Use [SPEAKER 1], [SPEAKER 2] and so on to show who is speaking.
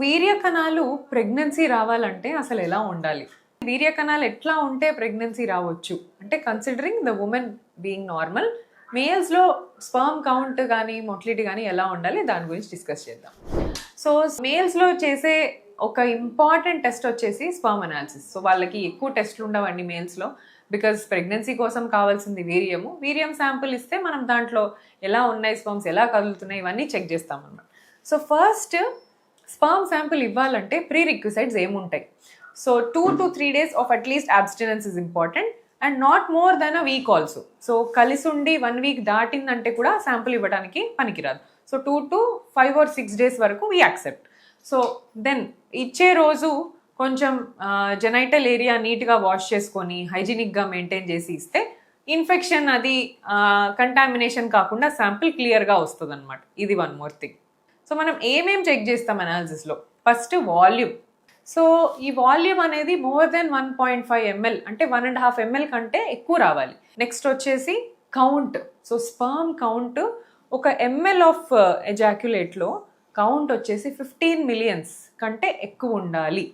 [SPEAKER 1] వీర్య కణాలు ప్రెగ్నెన్సీ రావాలంటే అసలు ఎలా ఉండాలి? వీర్య కణాలు ఎట్లా ఉంటే ప్రెగ్నెన్సీ రావచ్చు? అంటే considering the women being normal, మేల్స్లో స్పర్మ్ కౌంట్ కానీ మొటిలిటీ కానీ ఎలా ఉండాలి దాని గురించి డిస్కస్ చేద్దాం. సో మేల్స్లో చేసే ఒక ఇంపార్టెంట్ టెస్ట్ వచ్చేసి స్పర్మ్ అనాలిసిస్. సో వాళ్ళకి ఎక్కువ టెస్ట్లు ఉండవండి మేల్స్లో, బికాజ్ ప్రెగ్నెన్సీ కోసం కావాల్సింది వీర్యం శాంపుల్ ఇస్తే మనం దాంట్లో ఎలా ఉన్నాయి స్పర్మ్స్, ఎలా కదులుతున్నాయి, ఇవన్నీ చెక్ చేస్తాం అన్నమాట. సో ఫస్ట్ స్పర్మ్ శాంపుల్ ఇవ్వాలంటే ప్రీ రిక్విసైట్స్ ఏముంటాయి? So 2 to 3 days of at least abstinence is important and not more than a week also. So కలిసి ఉండి 1 week దాటిందంటే కూడా శాంపుల్ ఇవ్వడానికి పనికిరాదు. సో 2 to 5 or 6 days వరకు వీ యాక్సెప్ట్. సో దెన్ ఇచ్చే రోజు కొంచెం జెనైటల్ ఏరియా నీట్గా వాష్ చేసుకొని హైజీనిక్గా మెయింటైన్ చేసి ఇస్తే ఇన్ఫెక్షన్ అది కంటామినేషన్ కాకుండా శాంపుల్ క్లియర్గా వస్తుంది అనమాట. ఇది వన్ మోర్ థింగ్. సో మనం ఏమేం చెక్ చేస్తాం అనాలిసిస్లో? First volume. సో ఈ వాల్యూమ్ అనేది మోర్ దెన్ 1.5 ml అంటే 1.5 ml కంటే ఎక్కువ రావాలి. నెక్స్ట్ వచ్చేసి కౌంట్. సో స్పర్మ్ కౌంట్ ఒక ml ఆఫ్ ఎజాక్యులేట్లో కౌంట్ వచ్చేసి 15 millions కంటే ఎక్కువ ఉండాలి.